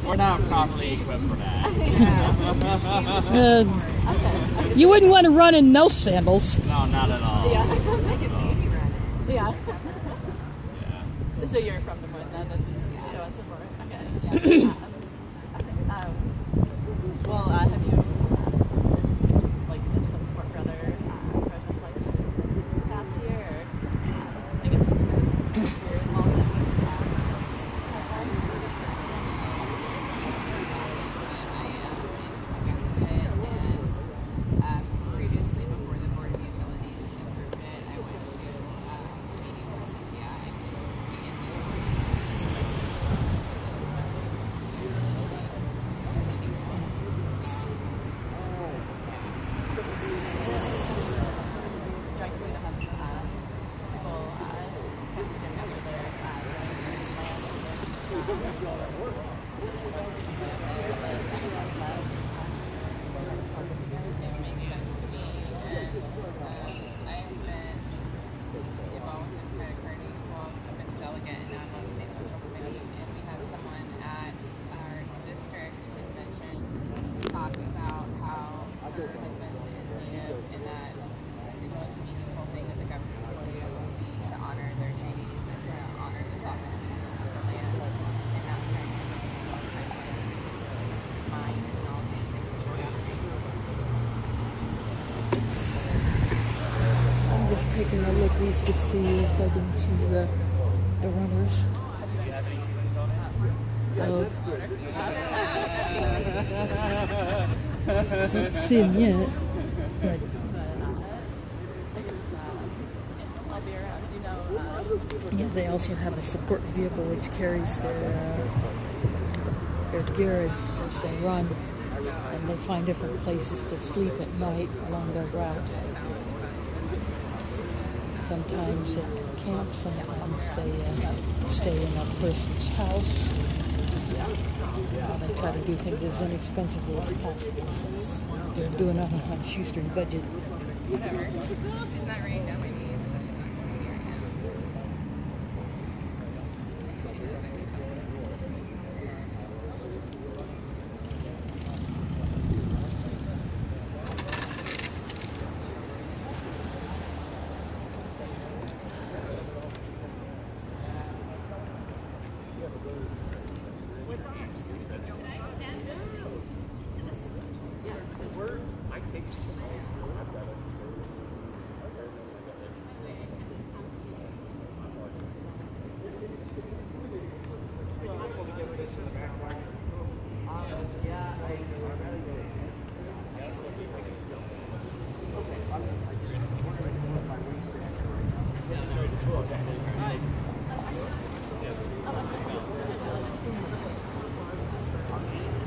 We're not properly equipped for that. You wouldn't want to run in no sandals. No, not at all. Yeah. Yeah. Yeah. So you're from the north then and just showing support. Okay. Yeah. Well, have you shown support for other protests like this in the past year? Or I guess you're involved in previously, before the Board of Utilities approved it, I went to a meeting for CCI. striking to have people stand up for their It makes sense to me, and I've been involved in credit carding. Well, I've been a delegate, and now I'm on the state social committee, and we had someone at our district convention talk about how her husband is Native, and that the most meaningful thing that the government can do would be to honor their treaties and to honor the sovereignty of the land, and not trying to mine and all these things. I'm just taking a look east to see if I can see the runners. So, don't see them yet, but yeah, they also have a support vehicle which carries their gear as they run, and they find different places to sleep at night along their route. Sometimes at camp, sometimes they stay in a person's house. They try to do things as inexpensively as possible since they're doing it on a shoestring budget. Whatever. She's not writing down my name, so she's not going to see right now.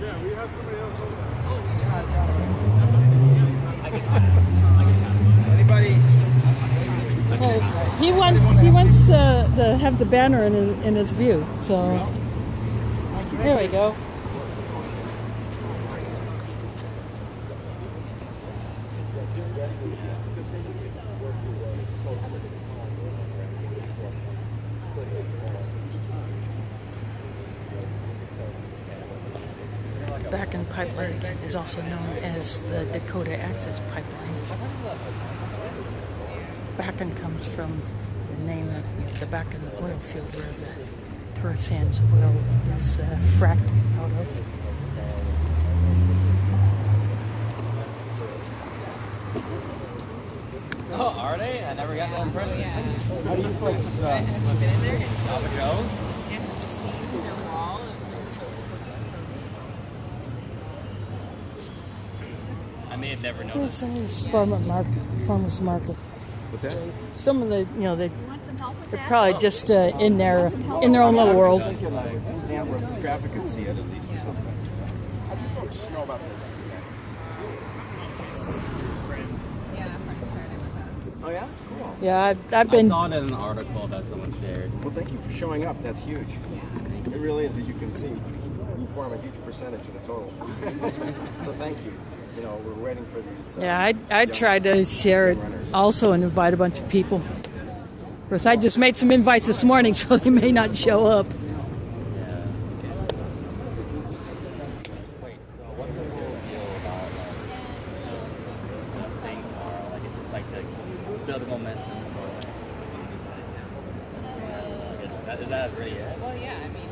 Yeah, we have somebody else over there. Anybody? He wants to have the banner in his view. So there we go. Bakken Pipeline is also known as the Dakota Access Pipeline. Bakken comes from the name of the Bakken oil field where the tar sands oil is fracked out of. Oh, are they? I never got that impression. Yeah. How do you folks look in there? Stop at Joe's? Yeah, just see their wall. I may have never noticed. This farmers market. What's that? Some of the, they're probably just in their own little world. Stand where traffic can see it at least or something. How do you folks know about this? Yeah, Frank shared it with us. Oh yeah? Cool. Yeah, I've I been. saw it in an article that someone shared. Well, thank you for showing up. That's huge. It really is, as you can see. You form a huge percentage of the total. So thank you. You know, we're waiting for these. Yeah, I tried to share it also and invite a bunch of people. Of course, I just made some invites this morning, so they may not show up. Wait, so what's the whole deal about thing tomorrow? Like, it's just like to build momentum for is that really it? Well, yeah, I mean,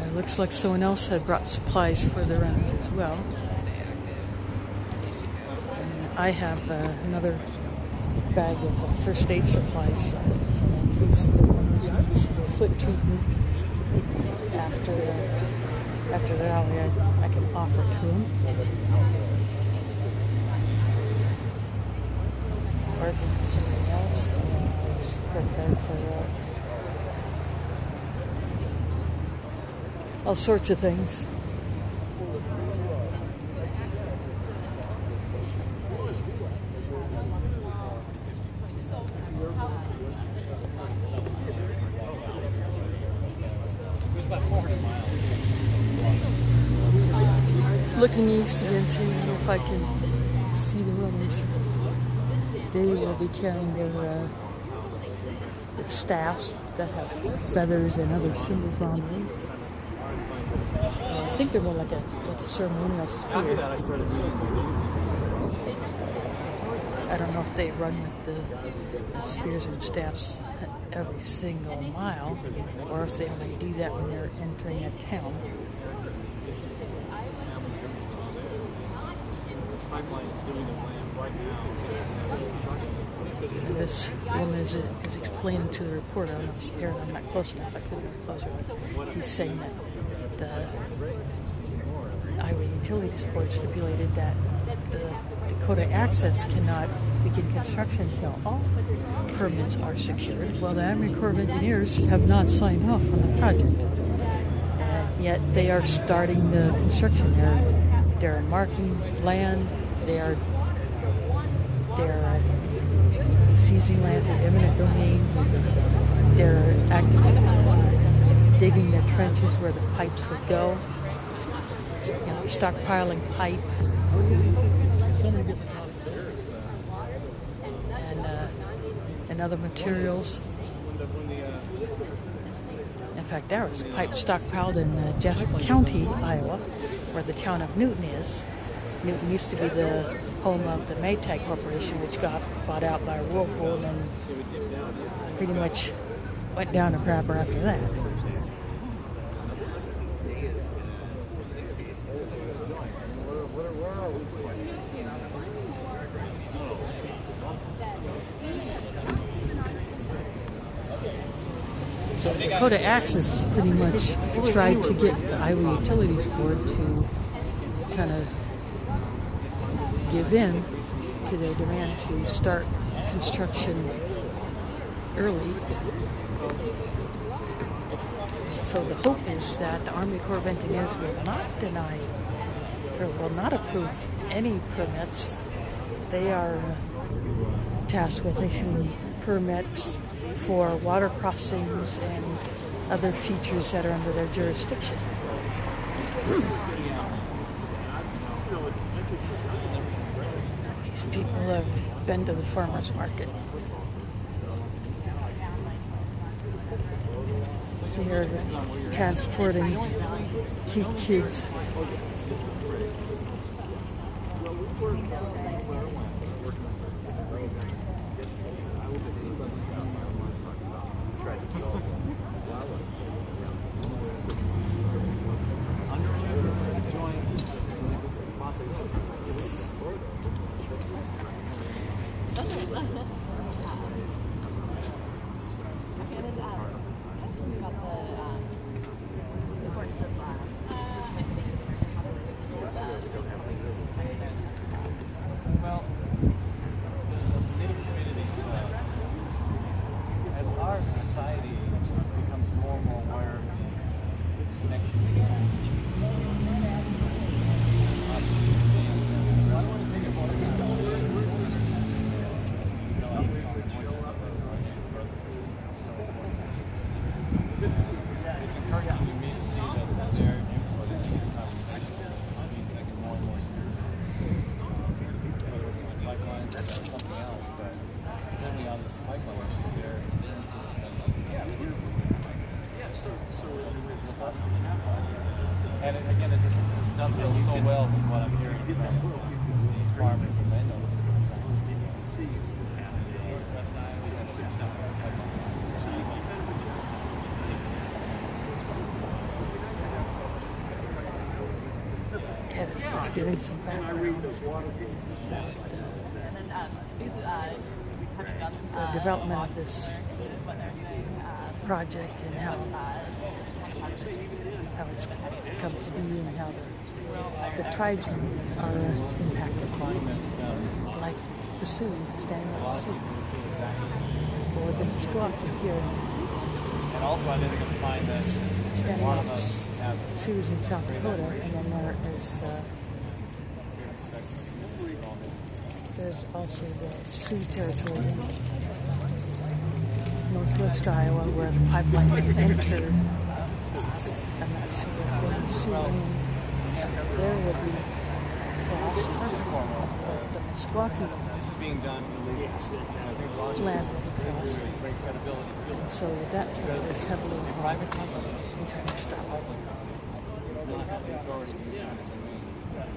It looks like someone else had brought supplies for the runners as well. And I have another bag of first aid supplies. In case the one needs foot treatment after the rally, I can offer to him. Or if he needs something else, just prepare for all sorts of things. Looking east again, seeing if I can see the runners. They will be carrying their staffs that have feathers and other symbols on them. I think they're more like a ceremonial spear. After that, I started reading. I don't know if they run with the spears and staffs every single mile, or if they only do that when they're entering a town. This woman is explaining to the reporter, I don't know if you hear it, I'm not close enough, I could have been closer. He's saying that the Iowa Utilities Board stipulated that the Dakota Access cannot begin construction until all permits are secured. Well, the Army Corps of Engineers have not signed off on the project, and yet they are starting the construction. They're marking land. They're seizing land for eminent domain. They're actively digging the trenches where the pipes would go. Stockpiling pipe. And other materials. In fact, there was pipe stockpiled in Jasper County, Iowa, where the town of Newton is. Newton used to be the home of the Maytag Corporation, which got bought out by Whirlpool and then pretty much went down a crapper after that. So Dakota Access has pretty much tried to get the Iowa Utilities Board to kind of give in to their demand to start construction early. So the hope is that the Army Corps of Engineers will not deny or will not approve any permits. They are tasked with issuing permits for water crossings and other features that are under their jurisdiction. These people have been to the farmers market. They are transporting kids. Well, Native communities, as our society becomes more and more aware of the connection we have us as human beings, I don't want to think about it. It's encouraging to me to see that they're dovetails so well with what I'm hearing from the farmers and landowners. Yeah, it's just giving some background about And then because having done the development of this what they're saying, project and how it's come to be and how the tribes are impacted, like the Sioux, standing up the Sioux, or the Meskwaki here, And also, I didn't find that standing one up of us have Sioux in South Dakota, and then there's also the Sioux territory, northwest Iowa, where the pipeline is entered. I'm not sure if the Sioux land there will be crossed, first and foremost, but the Meskwaki this is being done illegally. land will be crossed. Great credibility. So that is heavily involved Private company in trying to stop it. does not have the authority to use it as a means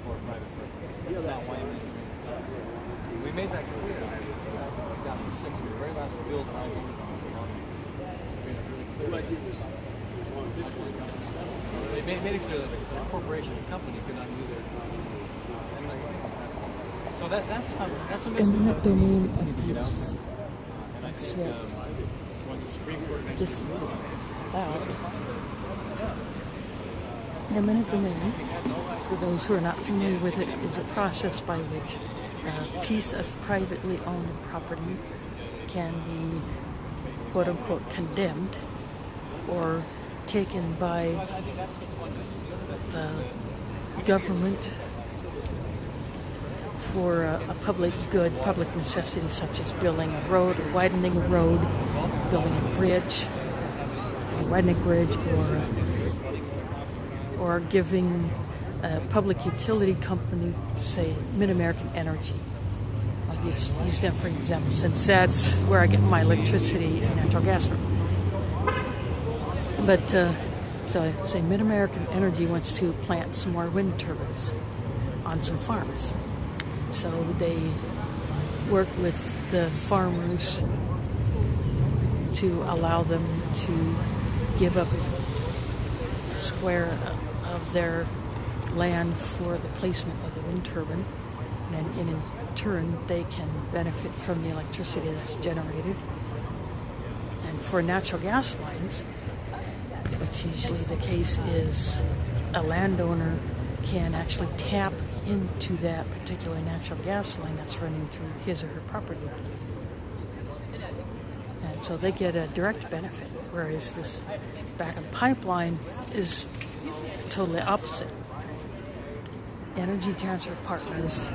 for a private purpose. That's not why we made that clear in 2006, the very last bill that I voted on was on. Made it really clear. They made it clear that a corporation, a company, could not use it. So that's a message Eminent that domain needs to continue to get out abuse. there. And I think Yeah. when the Supreme Court eventually rules on this, Eminent domain, for those who are not familiar with it, is a process by which a piece of privately owned property can be quote-unquote condemned or taken by the government for a public good, public necessity, such as building a road, or widening a road, building a bridge, widening a bridge, or giving a public utility company, say Mid-American Energy. I'll use them for example, since that's where I get my electricity and natural gas from. But so say Mid-American Energy wants to plant some more wind turbines on some farms. So they work with the farmers to allow them to give up a square of their land for the placement of the wind turbine. And in turn, they can benefit from the electricity that's generated. And for natural gas lines, which usually the case is a landowner can actually tap into that particular natural gas line that's running through his or her property. And so they get a direct benefit, whereas this backup pipeline is totally opposite. Energy Transfer Partners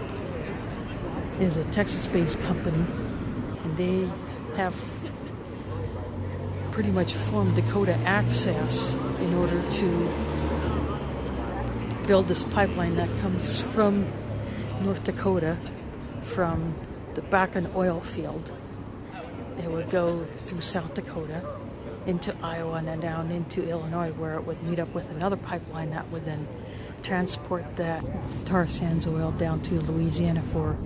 is a Texas-based company, and they have pretty much formed Dakota Access in order to build this pipeline that comes from North Dakota, from the Bakken oil field. It would go through South Dakota into Iowa and then down into Illinois, where it would meet up with another pipeline that would then transport that tar sands oil down to Louisiana for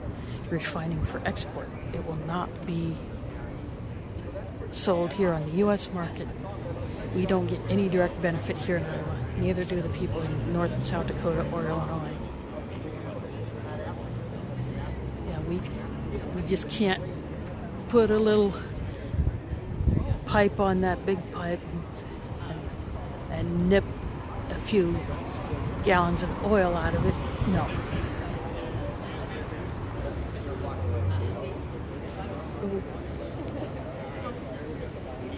refining for export. It will not be sold here on the U.S. market. We don't get any direct benefit here in Iowa. Neither do the people in North and South Dakota or Illinois. Yeah, we just can't put a little pipe on that big pipe and nip a few gallons of oil out of it. No.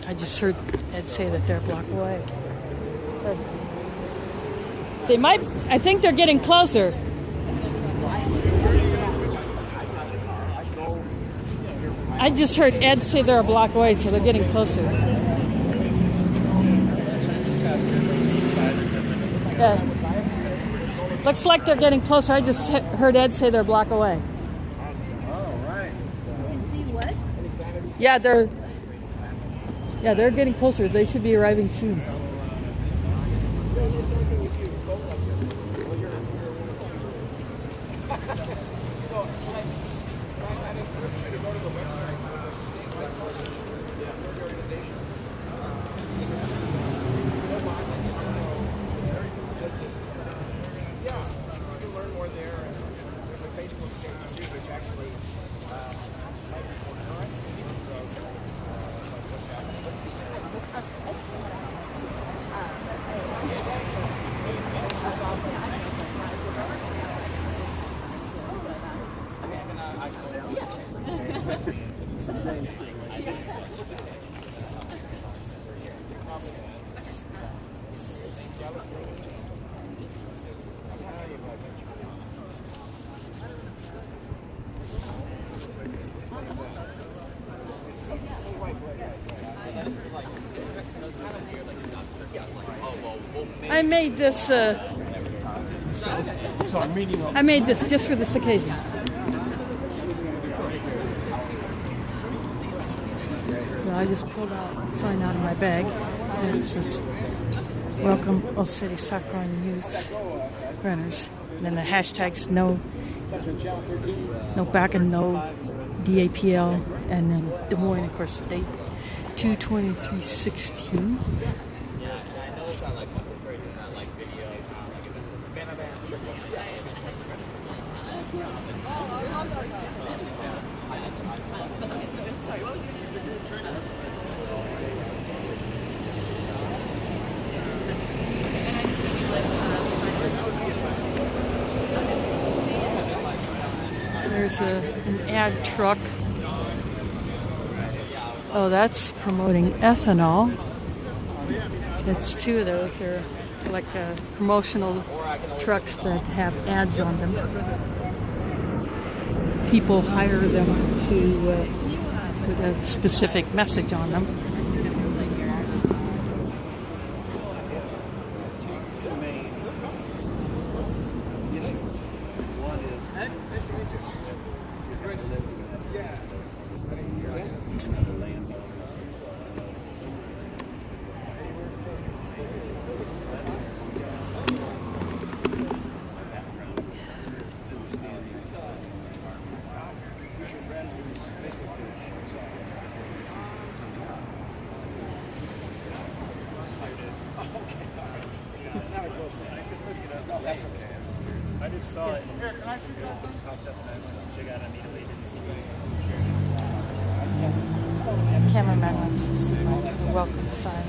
I just heard Ed say that they're a block away. They might, I think they're getting closer. I just heard Ed say they're a block away, so they're getting closer. Yeah. Looks like they're getting closer. I just heard Ed say they're a block away. Yeah, they're getting closer. They should be arriving soon. I made this. I made this just for this occasion. So I just pulled out a sign out of my bag, and it says, "Welcome, Oceti Sakowin Youth Runners." And then the hashtags no back and no DAPL, and then Des Moines, of course, the date 2/23/16. There's an ad truck. Oh, that's promoting ethanol. It's two of those. They're like promotional trucks that have ads on them. People hire them to put a specific message on them. I just saw it. Here, can I shoot that? It just popped up and I checked out immediately. Didn't see it. Cameraman wants to see my welcome sign.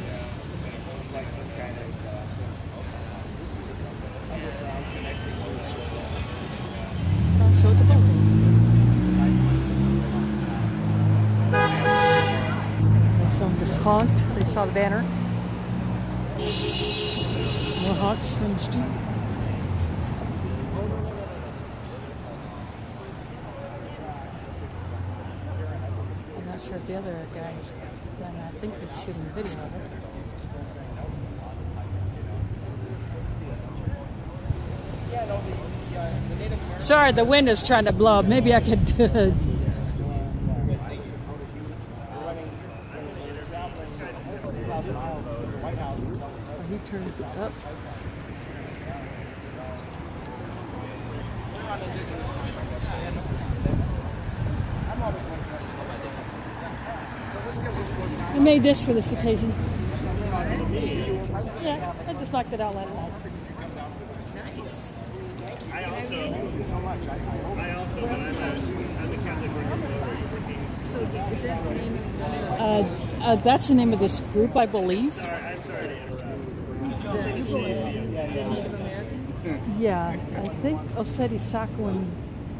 So at the boat. Someone just honked. They saw the banner. Some more honks from the street. I'm not sure if the other guy is done. I think he's shooting a video of it. Sorry, the wind is trying to blow. Maybe I could do it. Oh, he turned it up. I made this for this occasion. Yeah, I just knocked it out last night. I also, when I'm at the Catholic Working. So is that the name of That's the name of this group, I believe. I'm sorry to interrupt. the Native Americans? Yeah, I think Oceti Sakowin.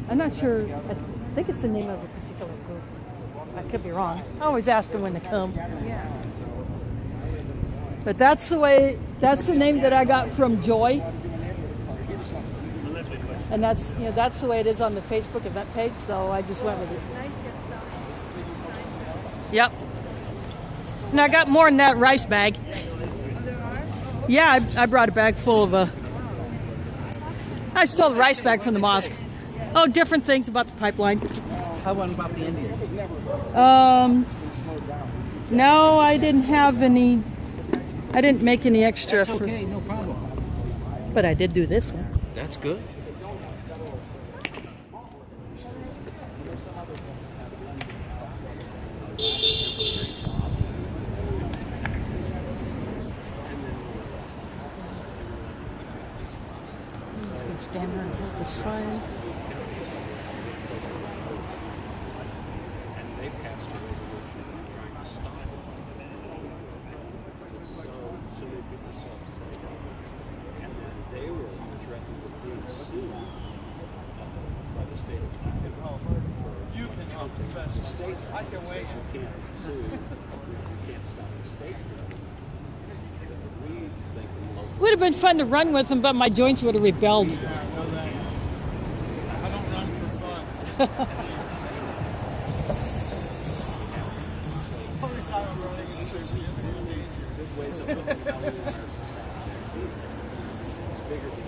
I'm not sure. I think it's the name of a particular group. I could be wrong. I always ask them when they come. Yeah. But that's the way. That's the name that I got from Joy. And that's that's the way it is on the Facebook event page. So I just went with it. Yep. And I got more in that rice bag. Yeah, I brought a bag full of I stole the rice bag from the mosque. Oh, different things about the pipeline. How about the Indians? No, I didn't have any. I didn't make any extra. That's okay, no problem. But I did do this one. That's good. stand here and hold the sign. And they passed a resolution trying to stop it. So they put themselves safe. And then they were threatened with being sued by the state of You can help the state. I can wait. You can't sue. You can't stop the state. We think we love. Would have been fun to run with them, but my joints would have rebelled. No thanks. I don't run for fun. Only time I'm running is in danger. There's ways of looking how we want our society. It's bigger than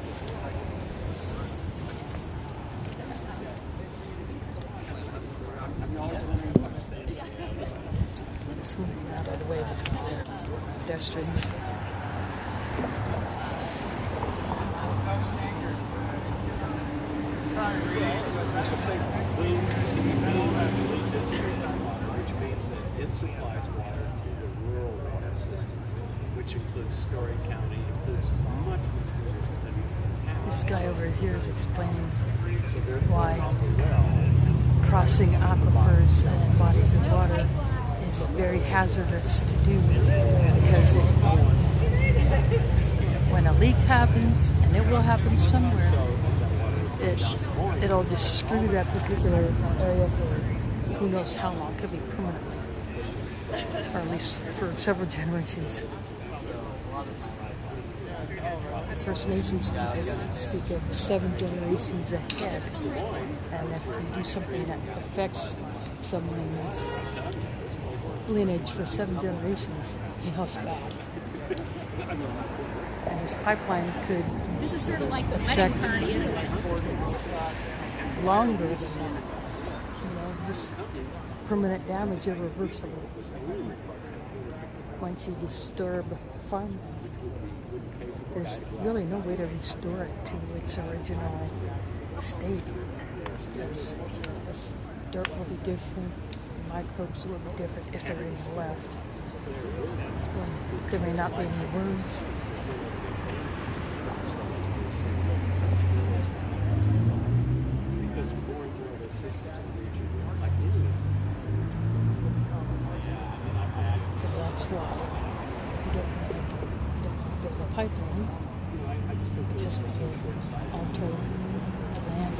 I'm always wondering what I'm saying. Just moving out of the way of pedestrians. Which means that it supplies water to the rural water systems, which includes Story County, includes much more than This guy over here is explaining so they're why well. crossing aquifers and bodies of water is very hazardous to do because when a leak happens, and it will happen somewhere, it'll just screw that particular area for who knows how long. It could be permanently, or at least for several generations. First Nations people speak of 7 generations ahead, and if you do something that affects someone's lineage for 7 generations, you know it's bad. And this pipeline could This is sort of like the wedding affect party, isn't it? longer than that. You know, just permanent damage irreversible. Once you disturb farmland, there's really no way to restore it to its original state. Because this dirt will be different, microbes will be different if there are any left. There may not be any worms. Because more and more of the systems in the region are like this. So that's why you don't want to build a pipeline. I just think It just will alter the land.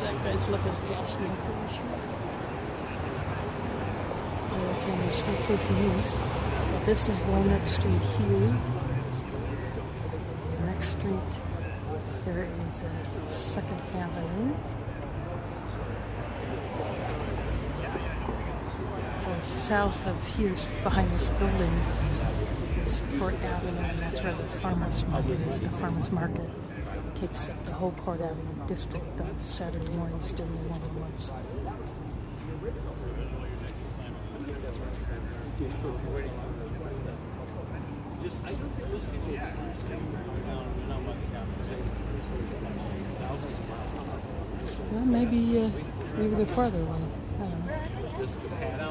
That guy's looking at gas main pollution. Okay, we're still facing east. But this is Walnut Street here. The next street, there is 2nd Avenue. So south of here, behind this building, is Court Avenue, and that's where the farmers market is. The farmers market takes up the whole Court Avenue district on Saturday mornings during the warmer months. Just, I don't think those people understand thousands of miles. Well, maybe they're farther away. I don't know. Just the past.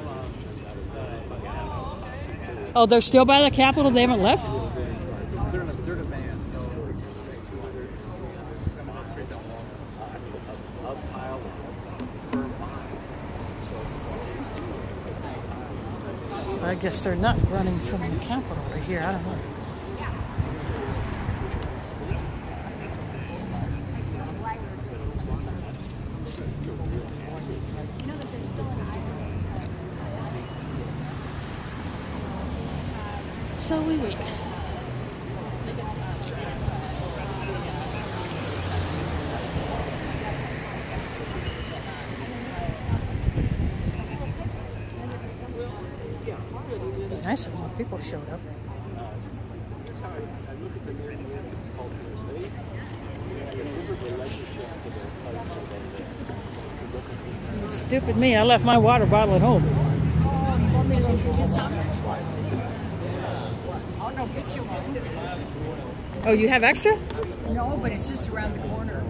Oh, they're still by the Capitol? They haven't left? They're in a van, so 200, 300 come on straight down Long of tile per mile. So I guess they're not running from the Capitol right here. I don't know. So we wait. It'd be nice if more people showed up. That's how I look at the Native cultures. They have a different relationship to their place than they Stupid me, I left my water bottle at home. Oh, you want me to go get you some? I'll go get you one. Oh, you have extra? No, but it's just around the corner.